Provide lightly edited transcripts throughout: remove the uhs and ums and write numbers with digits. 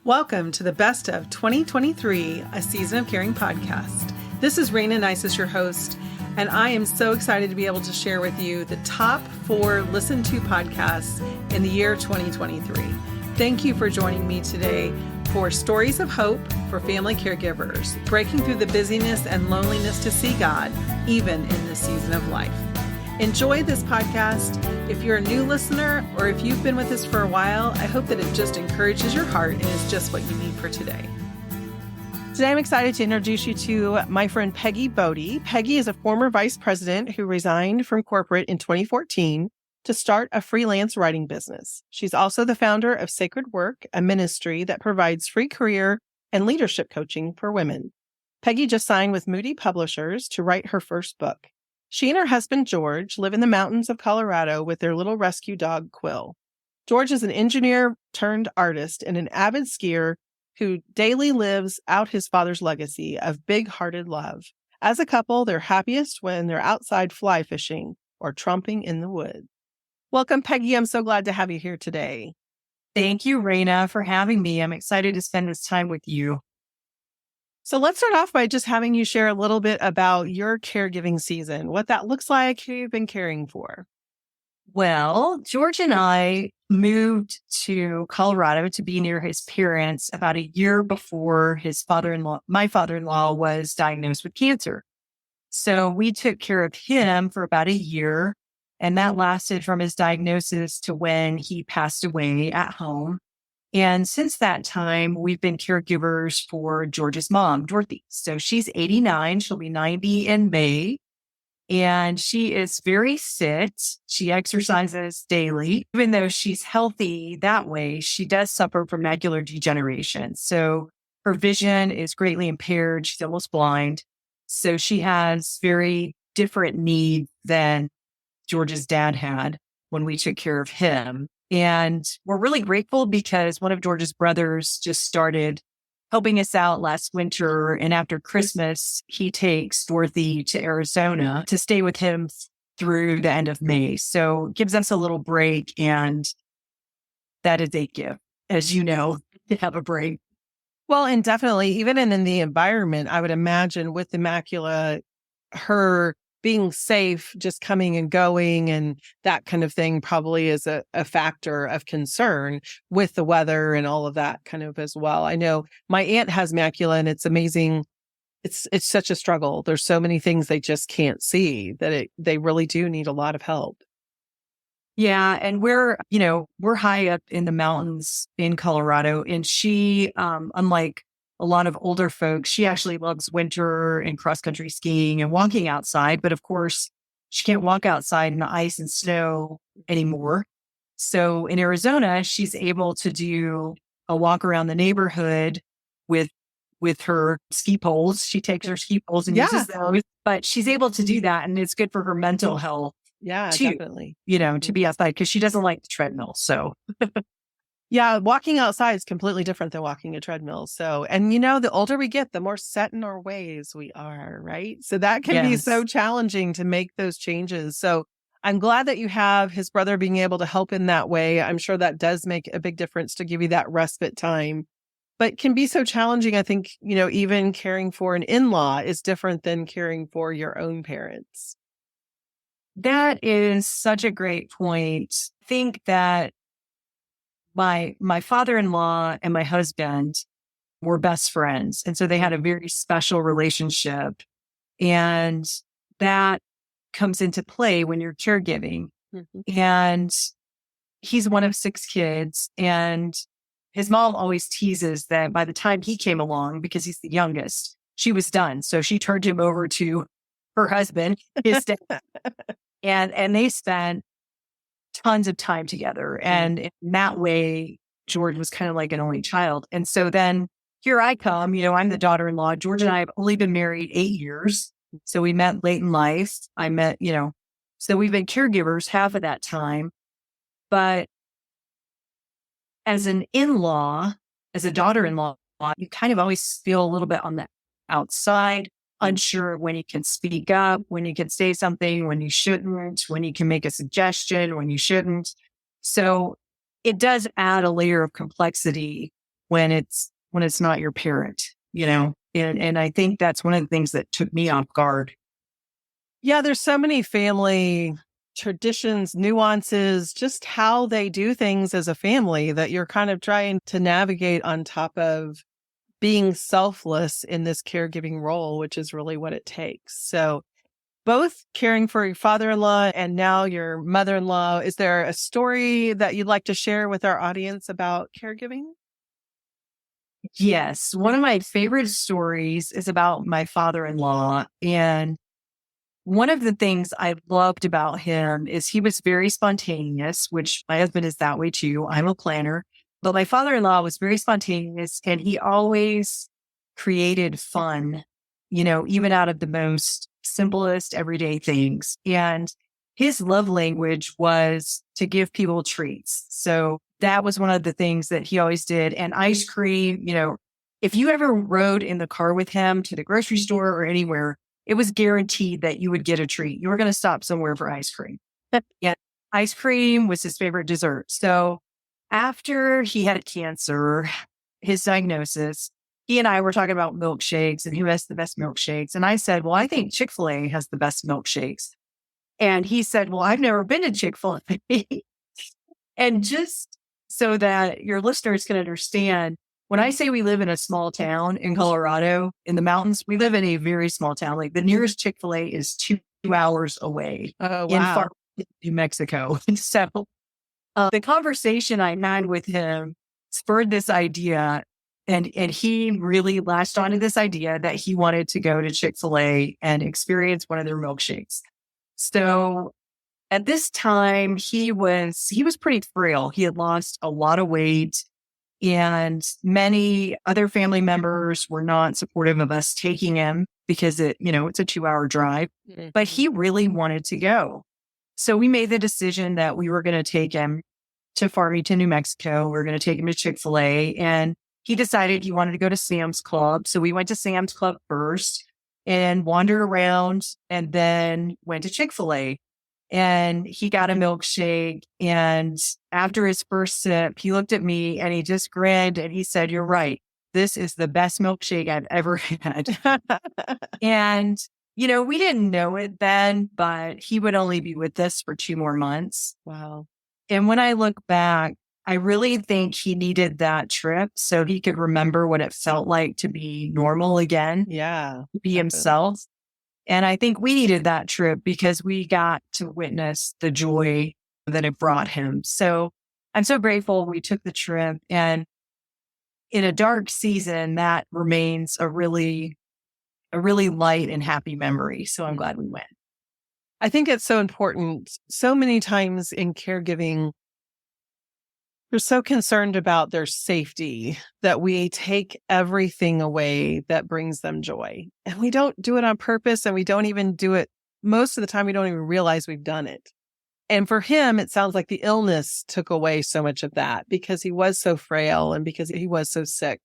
Welcome to the Best of 2023, a Season of Caring podcast. This is Rayna Neises, your host, and I am so excited to be able to share with you the top 4 listened to podcasts in the year 2023. Thank you for joining me today for Stories of Hope for Family Caregivers, breaking through the busyness and loneliness to see God, even in this season of life. Enjoy this podcast. If you're a new listener or if you've been with us for a while, I hope that it just encourages your heart and is just what you need for today. Today, I'm excited to introduce you to my friend Peggy Bode. Peggy is a former vice president who resigned from corporate in 2014 to start a freelance writing business. She's also the founder of Sacred Work, a ministry that provides free career and leadership coaching for women. Peggy just signed with Moody Publishers to write her first book. She and her husband, George, live in the mountains of Colorado with their little rescue dog, Quill. George is an engineer turned artist and an avid skier who daily lives out his father's legacy of big-hearted love. As a couple, they're happiest when they're outside fly fishing or tromping in the woods. Welcome, Peggy. I'm so glad to have you here today. Thank you, Rayna, for having me. I'm excited to spend this time with you. So let's start off by just having you share a little bit about your caregiving season, what that looks like, who you've been caring for. Well, George and I moved to Colorado to be near his parents about a year before my father-in-law was diagnosed with cancer. So we took care of him for about a year, and that lasted from his diagnosis to when he passed away at home. And since that time, we've been caregivers for George's mom, Dorothy. So she's 89. She'll be 90 in May. And she is very fit. She exercises daily. Even though she's healthy that way, she does suffer from macular degeneration. So her vision is greatly impaired. She's almost blind. So she has very different needs than George's dad had when we took care of him. And we're really grateful because one of George's brothers just started helping us out last winter. And after Christmas, he takes Dorothy to Arizona to stay with him through the end of May. So it gives us a little break. And that is a gift, as you know, to have a break. Well, and definitely, even in the environment, I would imagine with the macula, her being safe, just coming and going and that kind of thing probably is a factor of concern with the weather and all of that kind of as well. I know my aunt has macula and it's amazing. It's such a struggle. There's so many things they just can't see that they really do need a lot of help. Yeah. And we're high up in the mountains in Colorado, and she, unlike a lot of older folks, she actually loves winter and cross-country skiing and walking outside. But of course, she can't walk outside in the ice and snow anymore. So in Arizona, she's able to do a walk around the neighborhood with her ski poles. She takes her ski poles and uses those. But she's able to do that, and it's good for her mental health. Yeah, definitely. To be outside because she doesn't like the treadmill. So yeah, walking outside is completely different than walking a treadmill. So, and the older we get, the more set in our ways we are, right? So that can be so challenging to make those changes. So I'm glad that you have his brother being able to help in that way. I'm sure that does make a big difference to give you that respite time, but can be so challenging. I think, even caring for an in-law is different than caring for your own parents. That is such a great point. I think that my father-in-law and my husband were best friends. And so they had a very special relationship. And that comes into play when you're caregiving. Mm-hmm. And he's one of 6 kids. And his mom always teases that by the time he came along, because he's the youngest, she was done. So she turned him over to her husband, his dad. And they spent tons of time together. And in that way, George was kind of like an only child. And so then here I come, I'm the daughter-in-law. George and I have only been married 8 years. So we met late in life. So we've been caregivers half of that time. But as an in-law, as a daughter-in-law, you kind of always feel a little bit on the outside. unsure when you can speak up, when you can say something, when you shouldn't, when you can make a suggestion, when you shouldn't. So it does add a layer of complexity when it's not your parent, and I think that's one of the things that took me off guard. Yeah, there's so many family traditions, nuances, just how they do things as a family that you're kind of trying to navigate on top of being selfless in this caregiving role, which is really what it takes. So both caring for your father-in-law and now your mother-in-law, is there a story that you'd like to share with our audience about caregiving? Yes. One of my favorite stories is about my father-in-law. And one of the things I loved about him is he was very spontaneous, which my husband is that way too. I'm a planner, but my father-in-law was very spontaneous and he always created fun, even out of the most simplest everyday things. And his love language was to give people treats. So that was one of the things that he always did. And ice cream, if you ever rode in the car with him to the grocery store or anywhere, it was guaranteed that you would get a treat. You were going to stop somewhere for ice cream. Yeah. Ice cream was his favorite dessert. So after he had cancer, his diagnosis, he and I were talking about milkshakes and who has the best milkshakes. And I said, well, I think Chick-fil-A has the best milkshakes. And he said, well, I've never been to Chick-fil-A. And just so that your listeners can understand, when I say we live in a small town in Colorado, in the mountains, we live in a very small town. Like the nearest Chick-fil-A is 2 hours away in far New Mexico. So the conversation I had with him spurred this idea. And he really latched onto this idea that he wanted to go to Chick-fil-A and experience one of their milkshakes. So at this time, he was pretty frail. He had lost a lot of weight. And many other family members were not supportive of us taking him because it's a 2-hour drive, but he really wanted to go. So we made the decision that we were going to take him to Farmington, New Mexico. We were going to take him to Chick-fil-A, and he decided he wanted to go to Sam's Club. So we went to Sam's Club first and wandered around and then went to Chick-fil-A. And he got a milkshake. And after his first sip, he looked at me and he just grinned and he said, "You're right. This is the best milkshake I've ever had." And, we didn't know it then, but he would only be with us for 2 more months. Wow. And when I look back, I really think he needed that trip so he could remember what it felt like to be normal again. Yeah. Be himself. And I think we needed that trip because we got to witness the joy that it brought him. So I'm so grateful we took the trip. And in a dark season, that remains a really light and happy memory. So I'm glad we went. I think it's so important. So many times in caregiving, we're so concerned about their safety that we take everything away that brings them joy. And we don't do it on purpose, and we don't even do it. Most of the time, we don't even realize we've done it. And for him, it sounds like the illness took away so much of that because he was so frail and because he was so sick,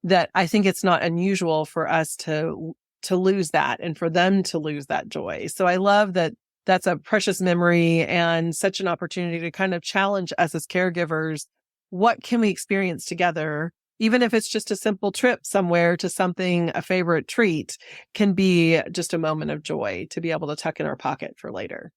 that I think it's not unusual for us to lose that and for them to lose that joy. So I love that. That's a precious memory and such an opportunity to kind of challenge us as caregivers. What can we experience together? Even if it's just a simple trip somewhere to something, a favorite treat can be just a moment of joy to be able to tuck in our pocket for later.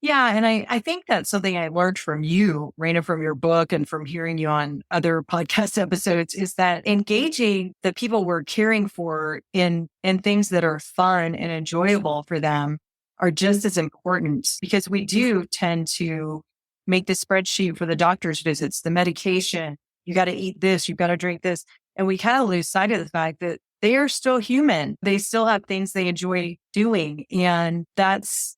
Yeah. And I think that's something I learned from you, Rayna, from your book and from hearing you on other podcast episodes, is that engaging the people we're caring for in things that are fun and enjoyable for them are just as important, because we do tend to make the spreadsheet for the doctor's visits, the medication. You got to eat this, you got to drink this. And we kind of lose sight of the fact that they are still human. They still have things they enjoy doing. And that's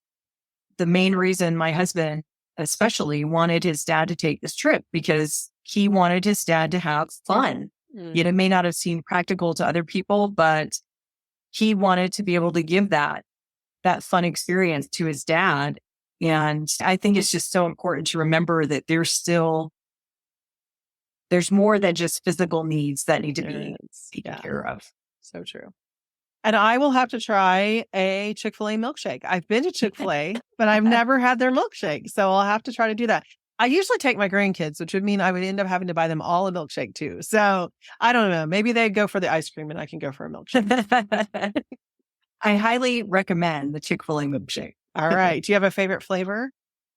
the main reason my husband especially wanted his dad to take this trip, because he wanted his dad to have fun. It may not have seemed practical to other people, but he wanted to be able to give that fun experience to his dad. And I think it's just so important to remember that there's more than just physical needs that need to be taken care of. So true. And I will have to try a Chick-fil-A milkshake. I've been to Chick-fil-A, but I've never had their milkshake. So I'll have to try to do that. I usually take my grandkids, which would mean I would end up having to buy them all a milkshake too. So I don't know. Maybe they'd go for the ice cream and I can go for a milkshake. I highly recommend the Chick-fil-A milkshake. All right. Do you have a favorite flavor?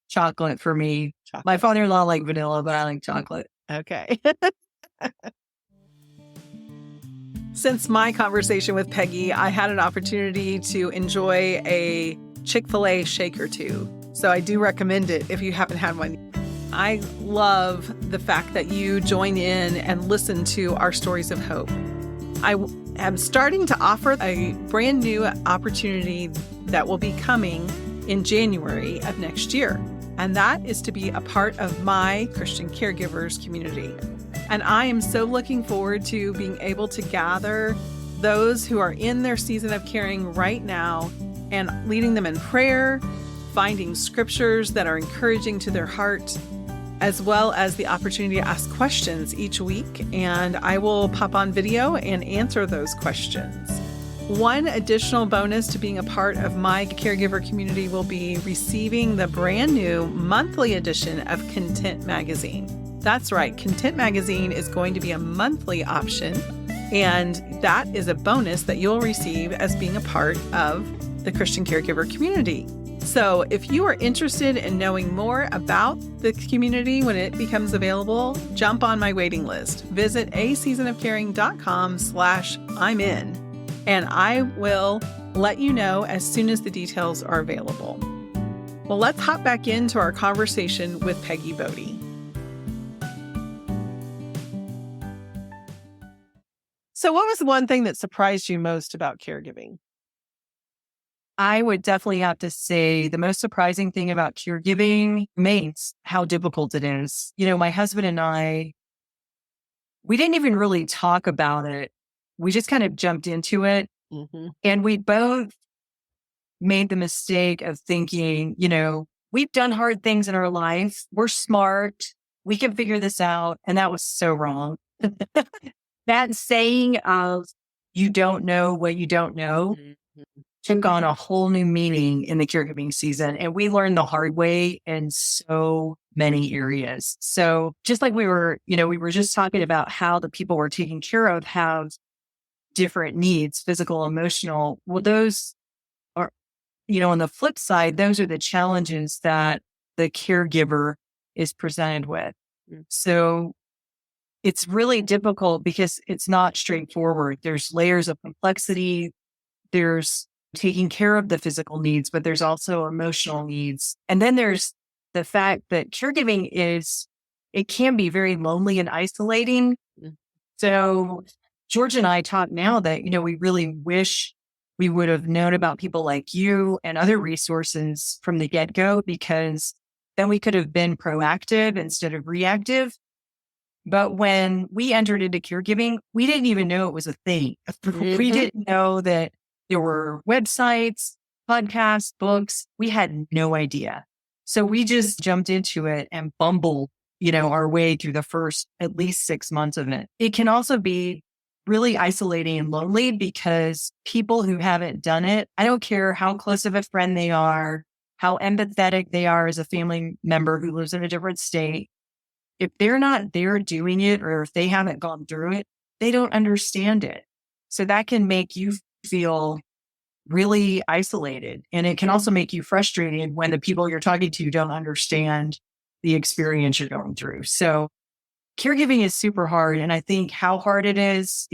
Chocolate for me. Chocolate. My father-in-law liked vanilla, but I like chocolate. Okay. Since my conversation with Peggy, I had an opportunity to enjoy a Chick-fil-A shake or two. So I do recommend it if you haven't had one. I love the fact that you join in and listen to our stories of hope. I am starting to offer a brand new opportunity that will be coming in January of next year. And that is to be a part of my Christian Caregivers community. And I am so looking forward to being able to gather those who are in their season of caring right now and leading them in prayer, finding scriptures that are encouraging to their heart, as well as the opportunity to ask questions each week. And I will pop on video and answer those questions. One additional bonus to being a part of my caregiver community will be receiving the brand new monthly edition of Content Magazine. That's right, Content Magazine is going to be a monthly option, and that is a bonus that you'll receive as being a part of the Christian Caregiver community. So if you are interested in knowing more about the community when it becomes available, jump on my waiting list. Visit aseasonofcaring.com/I'm in, and I will let you know as soon as the details are available. Well, let's hop back into our conversation with Peggy Bode. So what was the one thing that surprised you most about caregiving? I would definitely have to say the most surprising thing about caregiving remains how difficult it is. You know, my husband and I, we didn't even really talk about it. We just kind of jumped into it. Mm-hmm. And we both made the mistake of thinking, you know, we've done hard things in our life. We're smart. We can figure this out. And that was so wrong. That saying of you don't know what you don't know took on a whole new meaning in the caregiving season. And we learned the hard way in so many areas. So just like we were just talking about how the people we're taking care of have different needs, physical, emotional. Well, those are, on the flip side, those are the challenges that the caregiver is presented with. So it's really difficult because it's not straightforward. There's layers of complexity. There's taking care of the physical needs, but there's also emotional needs. And then there's the fact that caregiving it can be very lonely and isolating. So George and I talk now that, we really wish we would have known about people like you and other resources from the get-go, because then we could have been proactive instead of reactive. But when we entered into caregiving, we didn't even know it was a thing. We didn't know that there were websites, podcasts, books. We had no idea. So we just jumped into it and bumbled, our way through the first at least 6 months of it. It can also be really isolating and lonely because people who haven't done it, I don't care how close of a friend they are, how empathetic they are as a family member who lives in a different state. If they're not there doing it, or if they haven't gone through it, they don't understand it. So that can make you feel really isolated. And it can also make you frustrated when the people you're talking to don't understand the experience you're going through. So caregiving is super hard. And I think how hard it is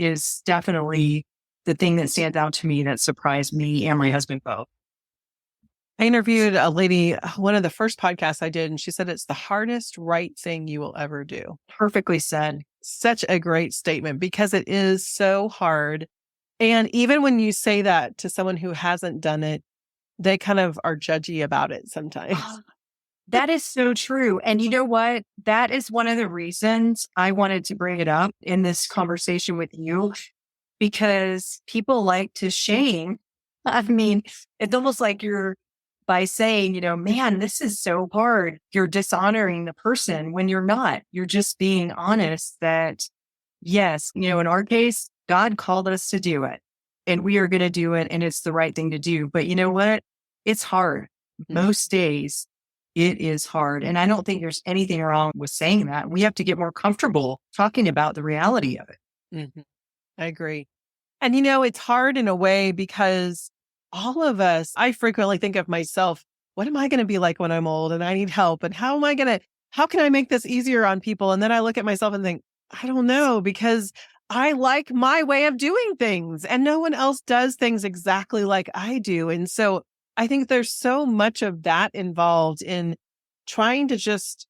definitely the thing that stands out to me that surprised me and my husband both. I interviewed a lady, one of the first podcasts I did, and she said it's the hardest right thing you will ever do. Perfectly said. Such a great statement, because it is so hard. And even when you say that to someone who hasn't done it, they kind of are judgy about it sometimes. That is so true. And you know what? That is one of the reasons I wanted to bring it up in this conversation with you, because people like to shame. I mean, it's almost like by saying, man, this is so hard, you're dishonoring the person when you're not. You're just being honest that, yes, in our case, God called us to do it and we are going to do it, and it's the right thing to do. But you know what? It's hard most days. It is hard. And I don't think there's anything wrong with saying that. We have to get more comfortable talking about the reality of it. Mhm. I agree. And it's hard in a way because all of us, I frequently think of myself, what am I going to be like when I'm old and I need help? And how can I make this easier on people? And then I look at myself and think, I don't know, because I like my way of doing things and no one else does things exactly like I do. And so I think there's so much of that involved in trying to just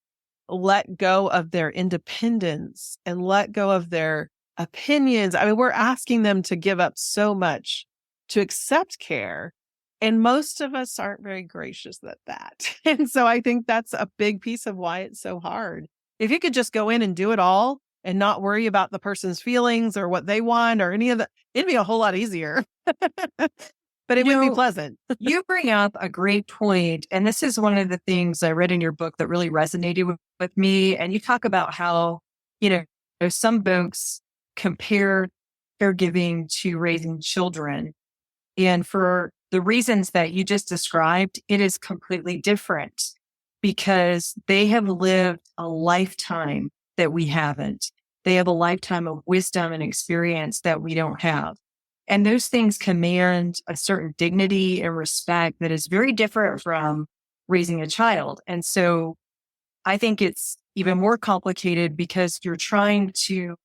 let go of their independence and let go of their opinions. I mean, we're asking them to give up so much to accept care. And most of us aren't very gracious at that. And so I think that's a big piece of why it's so hard. If you could just go in and do it all and not worry about the person's feelings or what they want or any of that, it'd be a whole lot easier. But it wouldn't be pleasant. You bring up a great point, and this is one of the things I read in your book that really resonated with me. And you talk about how, some folks compare caregiving to raising children. And for the reasons that you just described, it is completely different because they have lived a lifetime that we haven't. They have a lifetime of wisdom and experience that we don't have. And those things command a certain dignity and respect that is very different from raising a child. And so I think it's even more complicated because you're trying to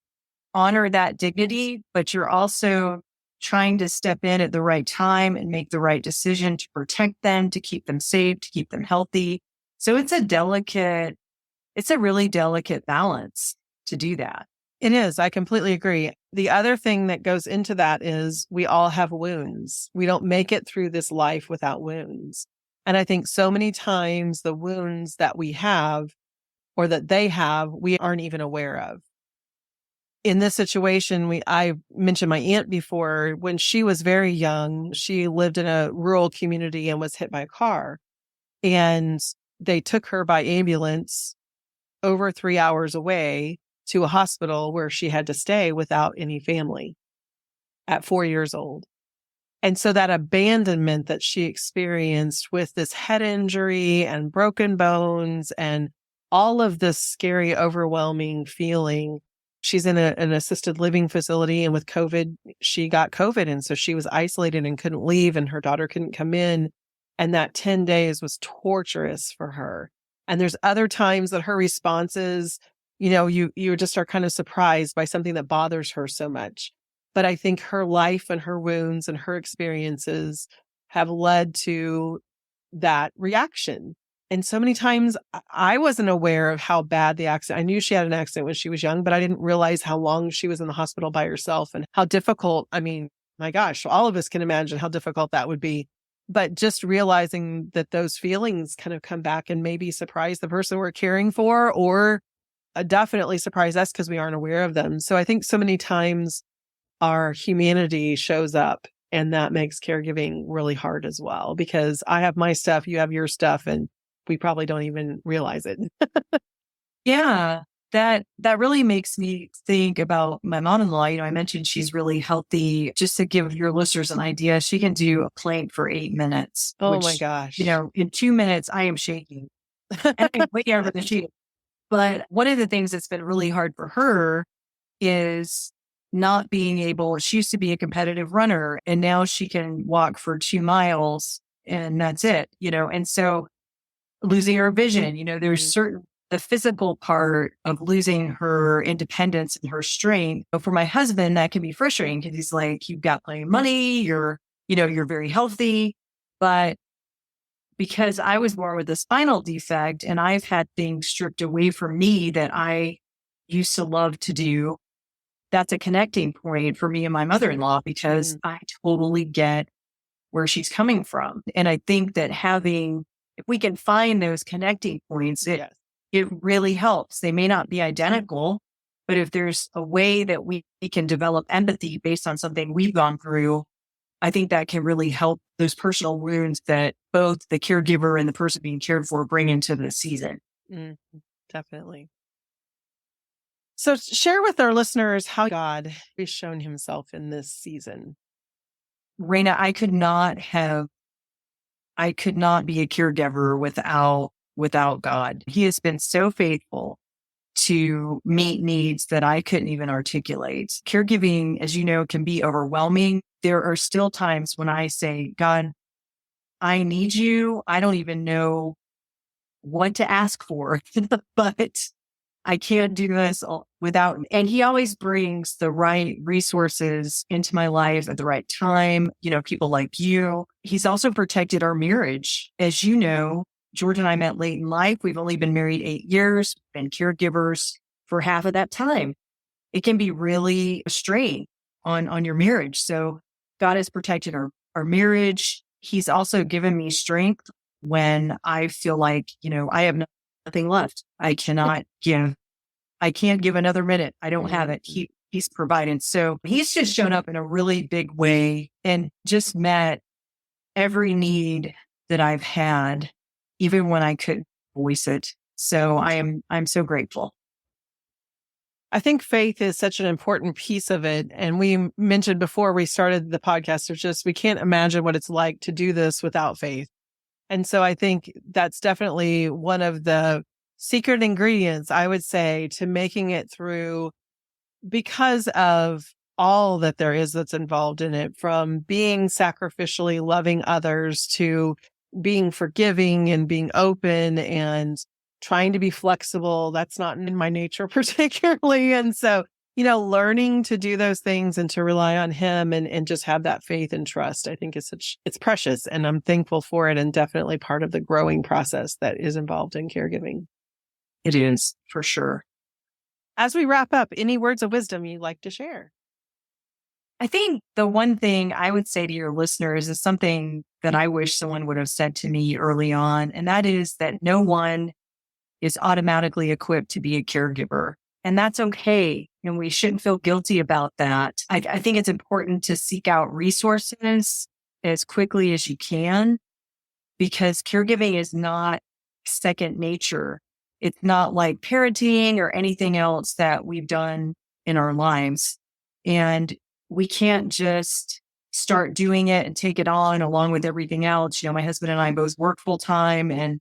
honor that dignity, but you're also trying to step in at the right time and make the right decision to protect them, to keep them safe, to keep them healthy. So it's a really delicate balance to do that. It is. I completely agree. The other thing that goes into that is we all have wounds. We don't make it through this life without wounds. And I think so many times the wounds that we have or that they have, we aren't even aware of. In this situation, I mentioned my aunt before. When she was very young, she lived in a rural community and was hit by a car. And they took her by ambulance over 3 hours away to a hospital where she had to stay without any family at 4 years old. And so that abandonment that she experienced with this head injury and broken bones and all of this scary, overwhelming feeling. She's in an assisted living facility, and with COVID, she got COVID. And so she was isolated and couldn't leave, and her daughter couldn't come in. And that 10 days was torturous for her. And there's other times that her responses, you just are kind of surprised by something that bothers her so much. But I think her life and her wounds and her experiences have led to that reaction. And so many times I wasn't aware of how bad the accident. I knew she had an accident when she was young, but I didn't realize how long she was in the hospital by herself and how difficult. I mean, my gosh, all of us can imagine how difficult that would be. But just realizing that those feelings kind of come back and maybe surprise the person we're caring for, or definitely surprise us because we aren't aware of them. So I think so many times our humanity shows up, and that makes caregiving really hard as well, because I have my stuff, you have your stuff, and we probably don't even realize it. Yeah, that really makes me think about my mom-in-law. I mentioned she's really healthy. Just to give your listeners an idea, she can do a plank for 8 minutes. Oh my gosh. In 2 minutes, I am shaking. And I'm way over the sheet. But one of the things that's been really hard for her is not being able, she used to be a competitive runner, and now she can walk for 2 miles and that's it, and so losing her vision, there's the physical part of losing her independence and her strength. But for my husband, that can be frustrating because he's like, you've got plenty of money, you're very healthy. But because I was born with a spinal defect and I've had things stripped away from me that I used to love to do, that's a connecting point for me and my mother-in-law, because I totally get where she's coming from. And I think that if we can find those connecting points, it really helps. They may not be identical, but if there's a way that we can develop empathy based on something we've gone through, I think that can really help those personal wounds that both the caregiver and the person being cared for bring into the season. Definitely. So share with our listeners how God has shown himself in this season. Rayna, I could not be a caregiver without without God. He has been so faithful to meet needs that I couldn't even articulate. Caregiving, as you know, can be overwhelming. There are still times when I say, God, I need you. I don't even know what to ask for, but I can't do this without. And he always brings the right resources into my life at the right time. People like you. He's also protected our marriage. As you know, George and I met late in life. We've only been married 8 years, been caregivers for half of that time. It can be really a strain on your marriage. So God has protected our marriage. He's also given me strength when I feel like, I have nothing left. I can't give another minute. I don't have it. He's provided. So he's just shown up in a really big way and just met every need that I've had, even when I couldn't voice it. So I'm so grateful. I think faith is such an important piece of it. And we mentioned before we started the podcast, we can't imagine what it's like to do this without faith. And so I think that's definitely one of the secret ingredients, I would say, to making it through, because of all that there is that's involved in it, from being sacrificially loving others to being forgiving and being open and trying to be flexible. That's not in my nature particularly. And so, learning to do those things and to rely on him and just have that faith and trust, I think it's precious, and I'm thankful for it, and definitely part of the growing process that is involved in caregiving. It is, for sure. As we wrap up, any words of wisdom you'd like to share? I think the one thing I would say to your listeners is something that I wish someone would have said to me early on, and that is that no one is automatically equipped to be a caregiver. And that's okay. And we shouldn't feel guilty about that. I think it's important to seek out resources as quickly as you can, because caregiving is not second nature. It's not like parenting or anything else that we've done in our lives. And we can't just start doing it and take it on along with everything else. My husband and I both work full time, and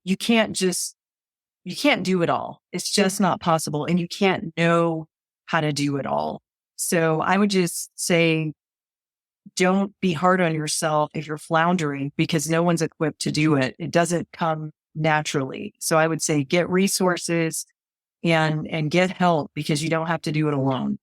you can't do it all. It's just not possible. And you can't know how to do it all. So I would just say, don't be hard on yourself if you're floundering, because no one's equipped to do it. It doesn't come naturally. So I would say get resources and get help, because you don't have to do it alone.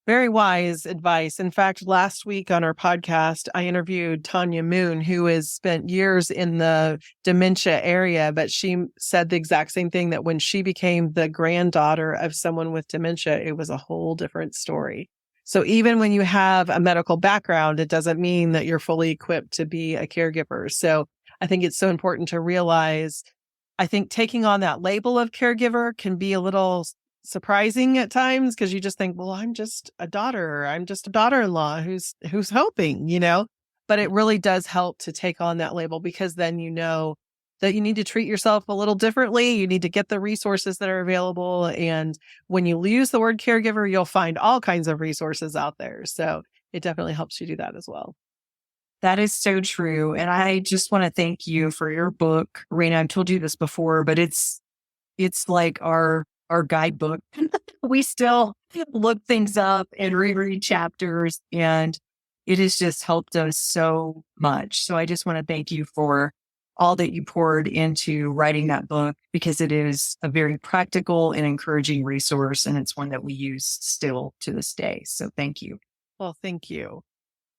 Very wise advice. In fact, last week on our podcast, I interviewed Tanya Moon, who has spent years in the dementia area, but she said the exact same thing, that when she became the granddaughter of someone with dementia, it was a whole different story. So even when you have a medical background, it doesn't mean that you're fully equipped to be a caregiver. So I think it's so important to realize, I think taking on that label of caregiver can be a little surprising at times, because you just think, well, I'm just a daughter, I'm just a daughter-in-law who's helping, but it really does help to take on that label, because then you know that you need to treat yourself a little differently. You need to get the resources that are available. And when you use the word caregiver, you'll find all kinds of resources out there. So it definitely helps you do that as well. That is so true. And I just want to thank you for your book, Rayna. I've told you this before, but it's like our guidebook. We still look things up and reread chapters, and it has just helped us so much. So I just want to thank you for all that you poured into writing that book, because it is a very practical and encouraging resource, and it's one that we use still to this day. So thank you. Well, thank you.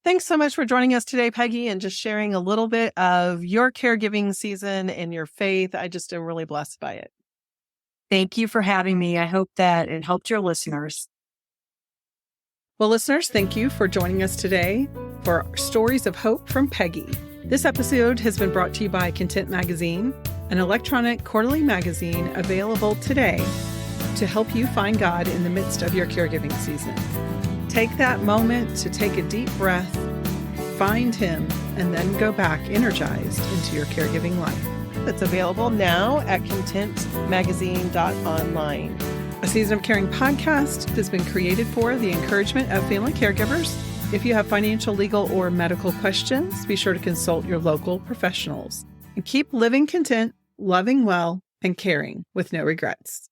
Thanks so much for joining us today, Peggy, and just sharing a little bit of your caregiving season and your faith. I just am really blessed by it. Thank you for having me. I hope that it helped your listeners. Well, listeners, thank you for joining us today for Stories of Hope from Peggy. This episode has been brought to you by Content Magazine, an electronic quarterly magazine available today to help you find God in the midst of your caregiving season. Take that moment to take a deep breath, find Him, and then go back energized into your caregiving life. It's available now at contentmagazine.online. A Season of Caring podcast has been created for the encouragement of family caregivers. If you have financial, legal, or medical questions, be sure to consult your local professionals. and keep living content, loving well, and caring with no regrets.